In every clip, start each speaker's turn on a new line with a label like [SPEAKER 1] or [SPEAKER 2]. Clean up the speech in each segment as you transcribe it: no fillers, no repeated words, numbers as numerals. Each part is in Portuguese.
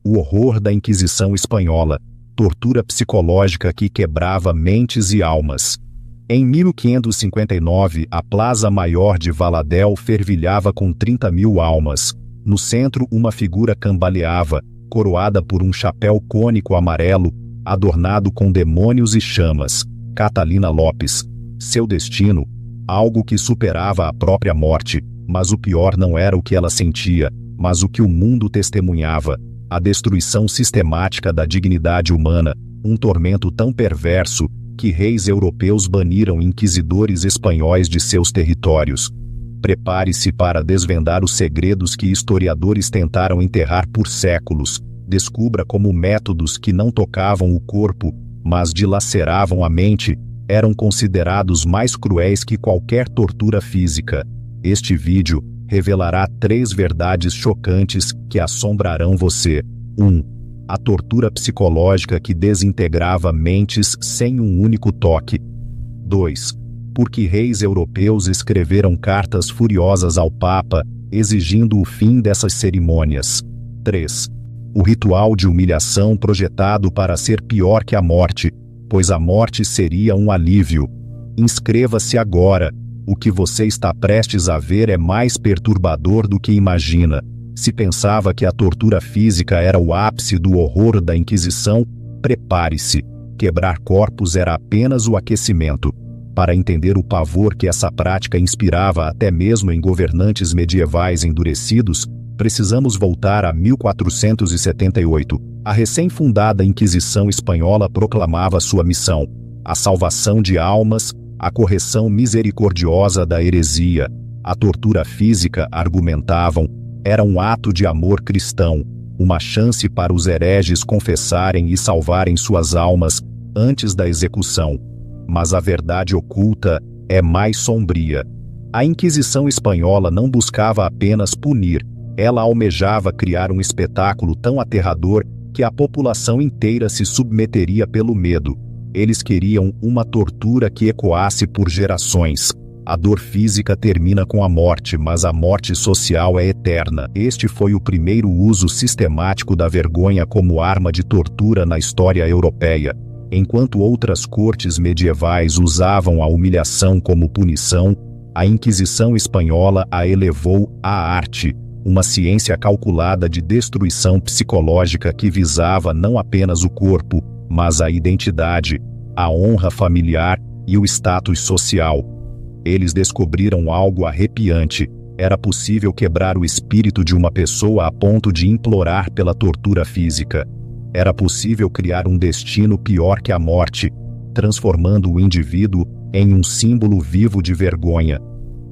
[SPEAKER 1] O horror da Inquisição Espanhola, tortura psicológica que quebrava mentes e almas. Em 1559, a Plaza Maior de Valadel fervilhava com 30.000 almas. No centro, uma figura cambaleava, coroada por um chapéu cônico amarelo, adornado com demônios e chamas. Catalina Lopes. Seu destino? Algo que superava a própria morte, mas o pior não era o que ela sentia, mas o que o mundo testemunhava. A destruição sistemática da dignidade humana, um tormento tão perverso que reis europeus baniram inquisidores espanhóis de seus territórios. Prepare-se para desvendar os segredos que historiadores tentaram enterrar por séculos. Descubra como métodos que não tocavam o corpo, mas dilaceravam a mente, eram considerados mais cruéis que qualquer tortura física. Este vídeo revelará 3 verdades chocantes que assombrarão você. 1. A tortura psicológica que desintegrava mentes sem um único toque. 2. Porque reis europeus escreveram cartas furiosas ao Papa, exigindo o fim dessas cerimônias. 3. O ritual de humilhação projetado para ser pior que a morte, pois a morte seria um alívio. Inscreva-se agora. O que você está prestes a ver é mais perturbador do que imagina. Se pensava que a tortura física era o ápice do horror da Inquisição, prepare-se. Quebrar corpos era apenas o aquecimento. Para entender o pavor que essa prática inspirava até mesmo em governantes medievais endurecidos, precisamos voltar a 1478. A recém-fundada Inquisição Espanhola proclamava sua missão: a salvação de almas, a correção misericordiosa da heresia. A tortura física, argumentavam, era um ato de amor cristão, uma chance para os hereges confessarem e salvarem suas almas antes da execução. Mas a verdade oculta é mais sombria. A Inquisição Espanhola não buscava apenas punir, ela almejava criar um espetáculo tão aterrador que a população inteira se submeteria pelo medo. Eles queriam uma tortura que ecoasse por gerações. A dor física termina com a morte, mas a morte social é eterna. Este foi o primeiro uso sistemático da vergonha como arma de tortura na história europeia. Enquanto outras cortes medievais usavam a humilhação como punição, a Inquisição Espanhola a elevou à arte, uma ciência calculada de destruição psicológica que visava não apenas o corpo, mas a identidade, a honra familiar e o status social. Eles descobriram algo arrepiante: era possível quebrar o espírito de uma pessoa a ponto de implorar pela tortura física. Era possível criar um destino pior que a morte, transformando o indivíduo em um símbolo vivo de vergonha.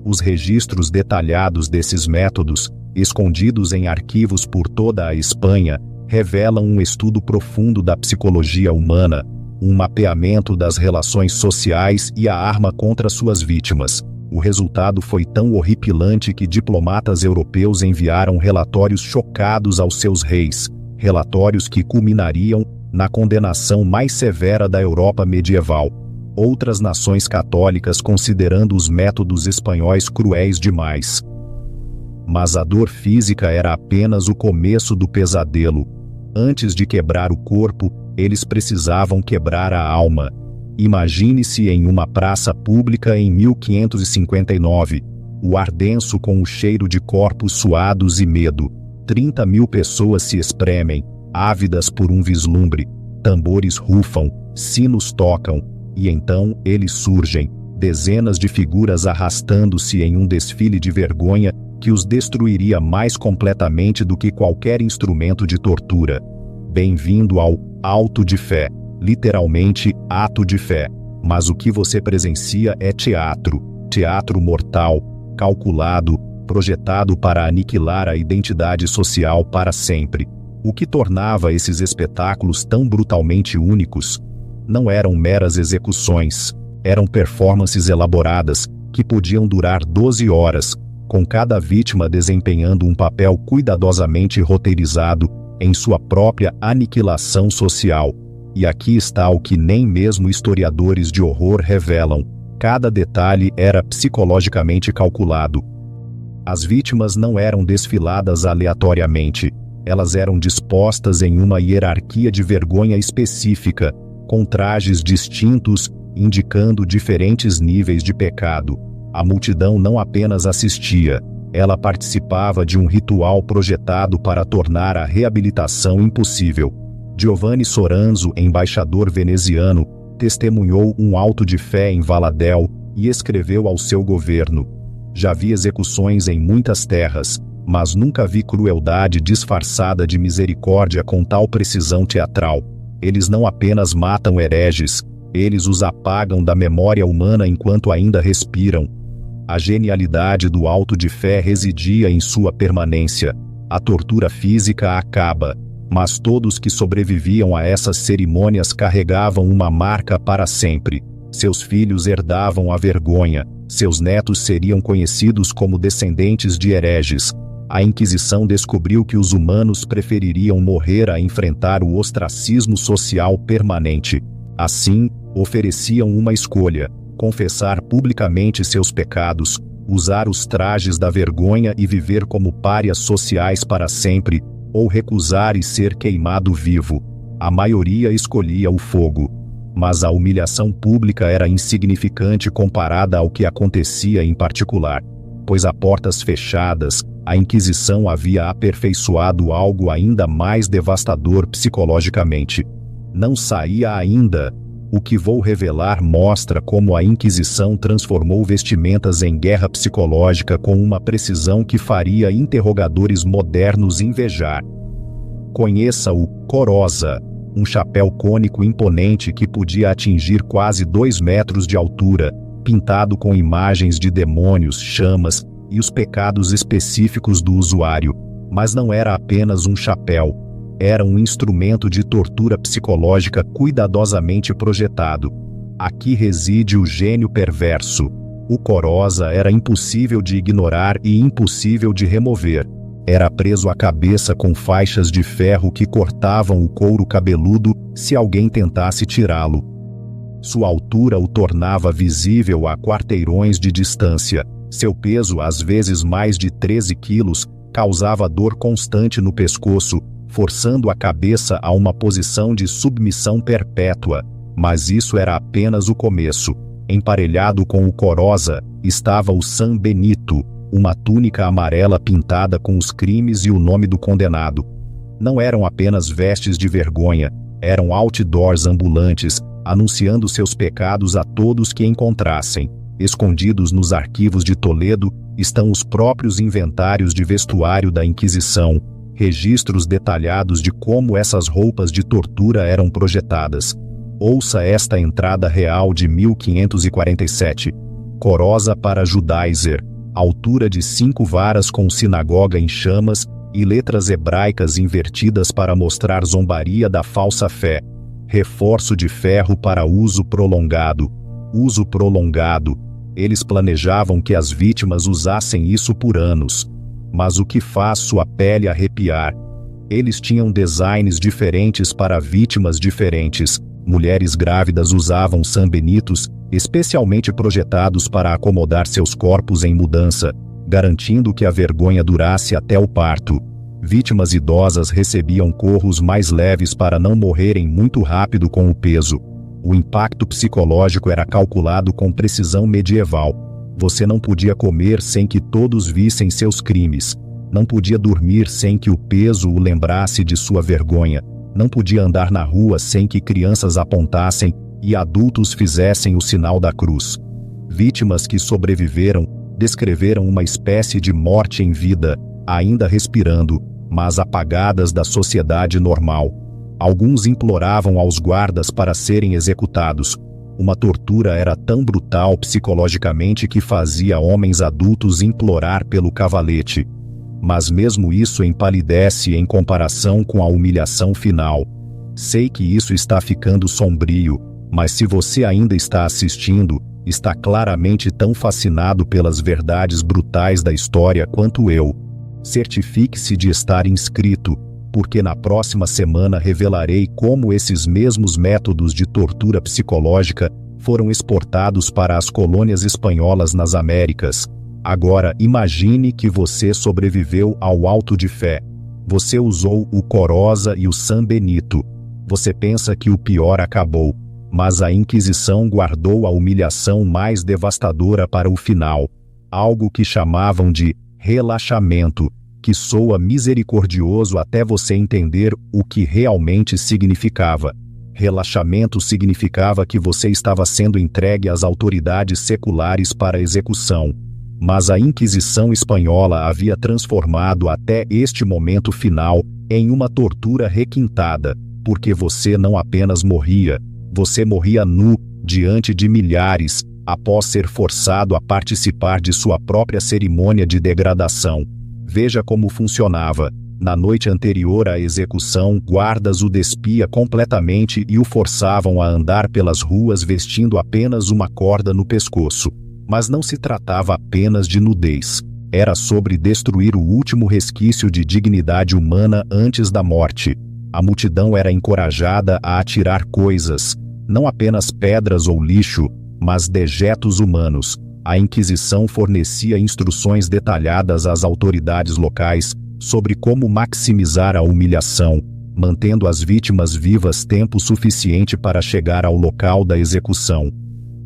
[SPEAKER 1] Os registros detalhados desses métodos, escondidos em arquivos por toda a Espanha, revelam um estudo profundo da psicologia humana, um mapeamento das relações sociais e a arma contra suas vítimas. O resultado foi tão horripilante que diplomatas europeus enviaram relatórios chocados aos seus reis, relatórios que culminariam na condenação mais severa da Europa medieval. Outras nações católicas considerando os métodos espanhóis cruéis demais. Mas a dor física era apenas o começo do pesadelo. Antes de quebrar o corpo, eles precisavam quebrar a alma. Imagine-se em uma praça pública em 1559, o ar denso com o cheiro de corpos suados e medo. 30.000 pessoas se espremem, ávidas por um vislumbre. Tambores rufam, sinos tocam, e então eles surgem, dezenas de figuras arrastando-se em um desfile de vergonha que os destruiria mais completamente do que qualquer instrumento de tortura. Bem-vindo ao auto de fé, literalmente ato de fé. Mas o que você presencia é teatro, teatro mortal, calculado, projetado para aniquilar a identidade social para sempre. O que tornava esses espetáculos tão brutalmente únicos não eram meras execuções, eram performances elaboradas que podiam durar 12 horas, com cada vítima desempenhando um papel cuidadosamente roteirizado em sua própria aniquilação social. E aqui está o que nem mesmo historiadores de horror revelam: cada detalhe era psicologicamente calculado. As vítimas não eram desfiladas aleatoriamente, Elas eram dispostas em uma hierarquia de vergonha específica, com trajes distintos, indicando diferentes níveis de pecado. A multidão não apenas assistia, ela participava de um ritual projetado para tornar a reabilitação impossível. Giovanni Soranzo, embaixador veneziano, testemunhou um auto de fé em Valadel e escreveu ao seu governo: "Já vi execuções em muitas terras, mas nunca vi crueldade disfarçada de misericórdia com tal precisão teatral. Eles não apenas matam hereges, eles os apagam da memória humana enquanto ainda respiram." A genialidade do auto de fé residia em sua permanência. A tortura física acaba, mas todos que sobreviviam a essas cerimônias carregavam uma marca para sempre. Seus filhos herdavam a vergonha, seus netos seriam conhecidos como descendentes de hereges. A Inquisição descobriu que os humanos prefeririam morrer a enfrentar o ostracismo social permanente. Assim, ofereciam uma escolha: confessar publicamente seus pecados, usar os trajes da vergonha e viver como párias sociais para sempre, ou recusar e ser queimado vivo. A maioria escolhia o fogo. Mas a humilhação pública era insignificante comparada ao que acontecia em particular, pois a portas fechadas, a Inquisição havia aperfeiçoado algo ainda mais devastador psicologicamente. Não saía ainda. O que vou revelar mostra como a Inquisição transformou vestimentas em guerra psicológica com uma precisão que faria interrogadores modernos invejar. Conheça o Coroza, um chapéu cônico imponente que podia atingir quase 2 metros de altura, pintado com imagens de demônios, chamas e os pecados específicos do usuário. Mas não era apenas um chapéu. Era um instrumento de tortura psicológica cuidadosamente projetado. Aqui reside o gênio perverso. O Coroza era impossível de ignorar e impossível de remover. Era preso à cabeça com faixas de ferro que cortavam o couro cabeludo se alguém tentasse tirá-lo. Sua altura o tornava visível a quarteirões de distância. Seu peso, às vezes mais de 13 quilos, causava dor constante no pescoço, forçando a cabeça a uma posição de submissão perpétua. Mas isso era apenas o começo. Emparelhado com o Coroza, estava o San Benito, uma túnica amarela pintada com os crimes e o nome do condenado. Não eram apenas vestes de vergonha, eram outdoors ambulantes, anunciando seus pecados a todos que encontrassem. Escondidos nos arquivos de Toledo, estão os próprios inventários de vestuário da Inquisição, registros detalhados de como essas roupas de tortura eram projetadas. Ouça esta entrada real de 1547. Coroza para Judaizer, altura de 5 varas com sinagoga em chamas e letras hebraicas invertidas para mostrar zombaria da falsa fé. Reforço de ferro para uso prolongado. Uso prolongado. Eles planejavam que as vítimas usassem isso por anos. Mas o que faz sua pele arrepiar? Eles tinham designs diferentes para vítimas diferentes. Mulheres grávidas usavam sanbenitos, especialmente projetados para acomodar seus corpos em mudança, garantindo que a vergonha durasse até o parto. Vítimas idosas recebiam corros mais leves para não morrerem muito rápido com o peso. O impacto psicológico era calculado com precisão medieval. Você não podia comer sem que todos vissem seus crimes. Não podia dormir sem que o peso o lembrasse de sua vergonha. Não podia andar na rua sem que crianças apontassem e adultos fizessem o sinal da cruz. Vítimas que sobreviveram descreveram uma espécie de morte em vida, ainda respirando, mas apagadas da sociedade normal. Alguns imploravam aos guardas para serem executados. Uma tortura era tão brutal psicologicamente que fazia homens adultos implorar pelo cavalete. Mas mesmo isso empalidece em comparação com a humilhação final. Sei que isso está ficando sombrio, mas se você ainda está assistindo, está claramente tão fascinado pelas verdades brutais da história quanto eu. Certifique-se de estar inscrito, porque na próxima semana revelarei como esses mesmos métodos de tortura psicológica foram exportados para as colônias espanholas nas Américas. Agora imagine que você sobreviveu ao auto de fé. Você usou o Coroza e o San Benito. Você pensa que o pior acabou, mas a Inquisição guardou a humilhação mais devastadora para o final, algo que chamavam de relaxamento, que soa misericordioso até você entender o que realmente significava. Relaxamento significava que você estava sendo entregue às autoridades seculares para execução. Mas a Inquisição espanhola havia transformado até este momento final em uma tortura requintada, porque você não apenas morria, você morria nu, diante de milhares, após ser forçado a participar de sua própria cerimônia de degradação. Veja como funcionava. Na noite anterior à execução, guardas o despia completamente e o forçavam a andar pelas ruas vestindo apenas uma corda no pescoço. Mas não se tratava apenas de nudez. Era sobre destruir o último resquício de dignidade humana antes da morte. A multidão era encorajada a atirar coisas, não apenas pedras ou lixo, mas dejetos humanos. A Inquisição fornecia instruções detalhadas às autoridades locais sobre como maximizar a humilhação, mantendo as vítimas vivas tempo suficiente para chegar ao local da execução.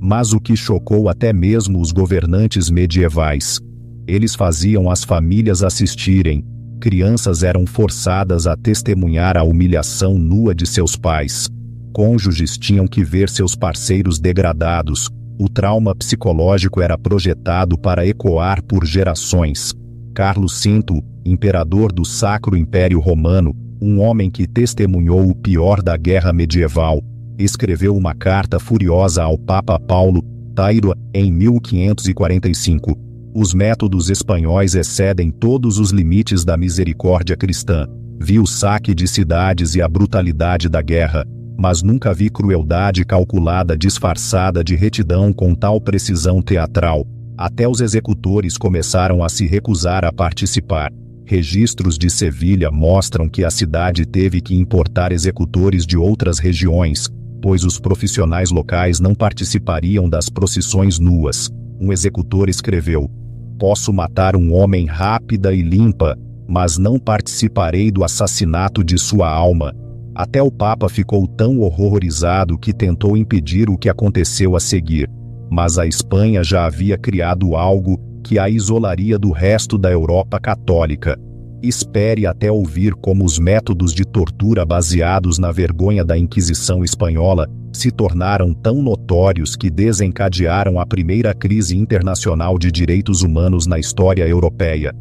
[SPEAKER 1] Mas o que chocou até mesmo os governantes medievais. Eles faziam as famílias assistirem. Crianças eram forçadas a testemunhar a humilhação nua de seus pais. Cônjuges tinham que ver seus parceiros degradados. O trauma psicológico era projetado para ecoar por gerações. Carlos V, imperador do Sacro Império Romano, um homem que testemunhou o pior da guerra medieval, escreveu uma carta furiosa ao Papa Paulo Tairo em 1545. Os métodos espanhóis excedem todos os limites da misericórdia cristã. Vi o saque de cidades e a brutalidade da guerra, mas nunca vi crueldade calculada disfarçada de retidão com tal precisão teatral. Até os executores começaram a se recusar a participar. Registros de Sevilha mostram que a cidade teve que importar executores de outras regiões, pois os profissionais locais não participariam das procissões nuas. Um executor escreveu: "Posso matar um homem rápida e limpa, mas não participarei do assassinato de sua alma." Até o Papa ficou tão horrorizado que tentou impedir o que aconteceu a seguir. Mas a Espanha já havia criado algo que a isolaria do resto da Europa católica. Espere até ouvir como os métodos de tortura baseados na vergonha da Inquisição espanhola se tornaram tão notórios que desencadearam a primeira crise internacional de direitos humanos na história europeia.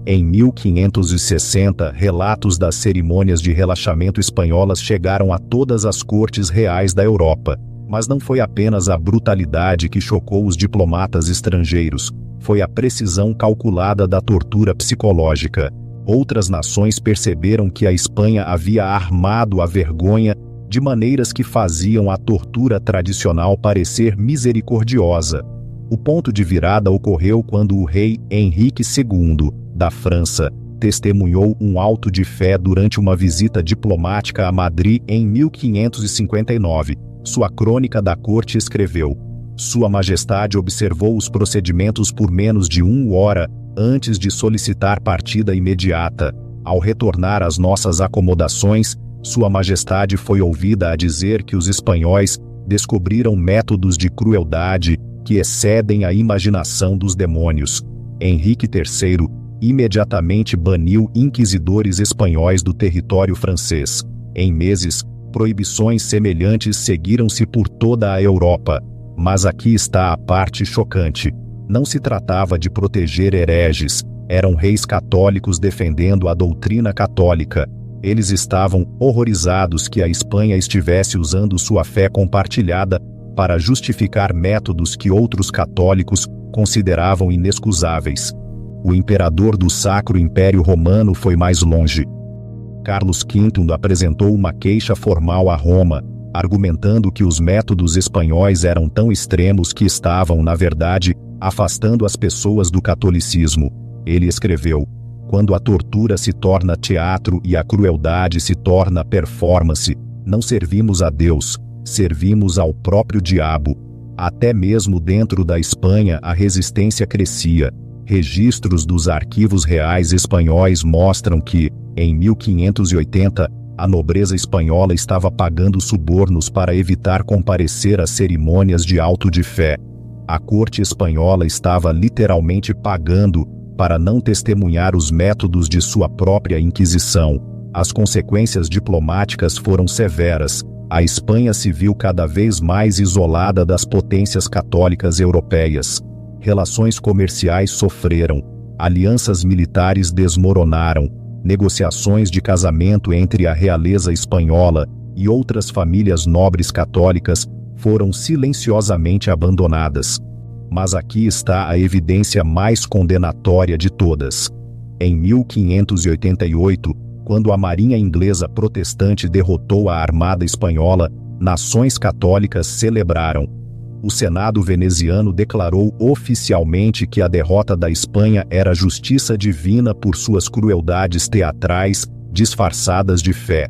[SPEAKER 1] Em 1560, relatos das cerimônias de relaxamento espanholas chegaram a todas as cortes reais da Europa. Mas não foi apenas a brutalidade que chocou os diplomatas estrangeiros, foi a precisão calculada da tortura psicológica. Outras nações perceberam que a Espanha havia armado a vergonha de maneiras que faziam a tortura tradicional parecer misericordiosa. O ponto de virada ocorreu quando o rei Henrique II, da França, testemunhou um auto de fé durante uma visita diplomática a Madrid em 1559. Sua crônica da corte escreveu: "Sua Majestade observou os procedimentos por menos de 1 hora antes de solicitar partida imediata. Ao retornar às nossas acomodações, Sua Majestade foi ouvida a dizer que os espanhóis descobriram métodos de crueldade que excedem a imaginação dos demônios." Henrique III imediatamente baniu inquisidores espanhóis do território francês. Em meses, proibições semelhantes seguiram-se por toda a Europa. Mas aqui está a parte chocante. Não se tratava de proteger hereges, eram reis católicos defendendo a doutrina católica. Eles estavam horrorizados que a Espanha estivesse usando sua fé compartilhada para justificar métodos que outros católicos consideravam inexcusáveis. O imperador do Sacro Império Romano foi mais longe. Carlos V apresentou uma queixa formal a Roma, argumentando que os métodos espanhóis eram tão extremos que estavam, na verdade, afastando as pessoas do catolicismo. Ele escreveu: "Quando a tortura se torna teatro e a crueldade se torna performance, não servimos a Deus, servimos ao próprio diabo." Até mesmo dentro da Espanha a resistência crescia. Registros dos arquivos reais espanhóis mostram que, Em 1580, a nobreza espanhola estava pagando subornos para evitar comparecer às cerimônias de auto de fé. A corte espanhola estava literalmente pagando para não testemunhar os métodos de sua própria Inquisição. As consequências diplomáticas foram severas. A Espanha se viu cada vez mais isolada das potências católicas europeias. Relações comerciais sofreram, alianças militares desmoronaram, negociações de casamento entre a realeza espanhola e outras famílias nobres católicas foram silenciosamente abandonadas. Mas aqui está a evidência mais condenatória de todas. Em 1588, quando a marinha inglesa protestante derrotou a armada espanhola, nações católicas celebraram. O Senado veneziano declarou oficialmente que a derrota da Espanha era justiça divina por suas crueldades teatrais, disfarçadas de fé.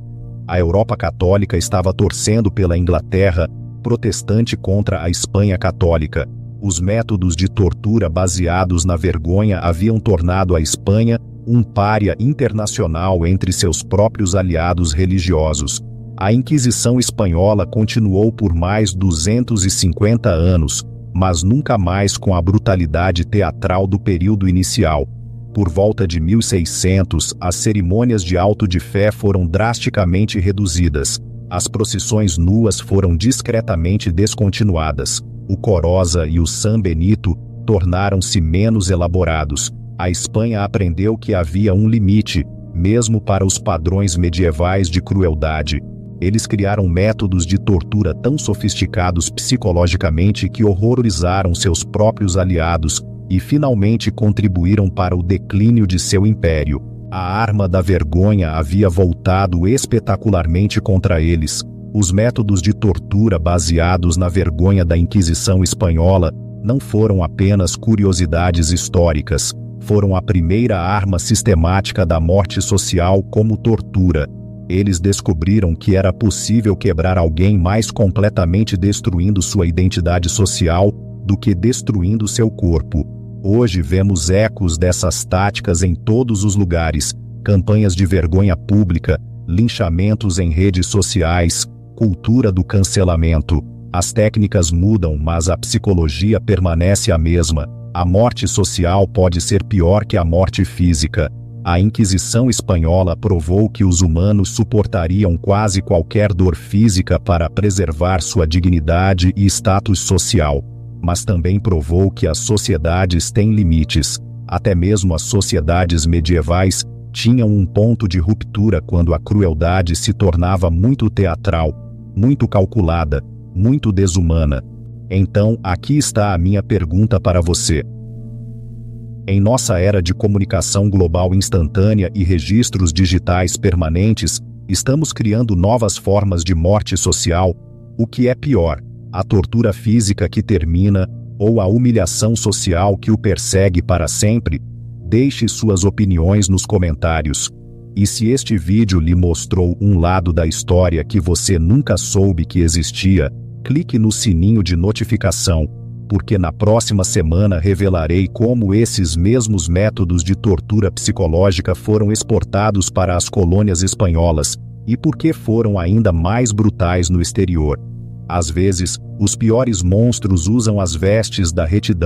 [SPEAKER 1] A Europa católica estava torcendo pela Inglaterra, protestante contra a Espanha católica. Os métodos de tortura baseados na vergonha haviam tornado a Espanha um pária internacional entre seus próprios aliados religiosos. A Inquisição espanhola continuou por mais 250 anos, mas nunca mais com a brutalidade teatral do período inicial. Por volta de 1600, as cerimônias de auto de fé foram drasticamente reduzidas. As procissões nuas foram discretamente descontinuadas. O Coroza e o San Benito tornaram-se menos elaborados. A Espanha aprendeu que havia um limite, mesmo para os padrões medievais de crueldade. Eles criaram métodos de tortura tão sofisticados psicologicamente que horrorizaram seus próprios aliados e finalmente contribuíram para o declínio de seu império. A arma da vergonha havia voltado espetacularmente contra eles. Os métodos de tortura baseados na vergonha da Inquisição espanhola não foram apenas curiosidades históricas, foram a primeira arma sistemática da morte social como tortura. Eles descobriram que era possível quebrar alguém mais completamente destruindo sua identidade social do que destruindo seu corpo. Hoje vemos ecos dessas táticas em todos os lugares: campanhas de vergonha pública, linchamentos em redes sociais, cultura do cancelamento. As técnicas mudam, mas a psicologia permanece a mesma. A morte social pode ser pior que a morte física. A Inquisição espanhola provou que os humanos suportariam quase qualquer dor física para preservar sua dignidade e status social. Mas também provou que as sociedades têm limites. Até mesmo as sociedades medievais tinham um ponto de ruptura quando a crueldade se tornava muito teatral, muito calculada, muito desumana. Então, aqui está a minha pergunta para você. Em nossa era de comunicação global instantânea e registros digitais permanentes, estamos criando novas formas de morte social. O que é pior, a tortura física que termina, ou a humilhação social que o persegue para sempre? Deixe suas opiniões nos comentários. E se este vídeo lhe mostrou um lado da história que você nunca soube que existia, clique no sininho de notificação, porque na próxima semana revelarei como esses mesmos métodos de tortura psicológica foram exportados para as colônias espanholas, e por que foram ainda mais brutais no exterior. Às vezes, os piores monstros usam as vestes da retidão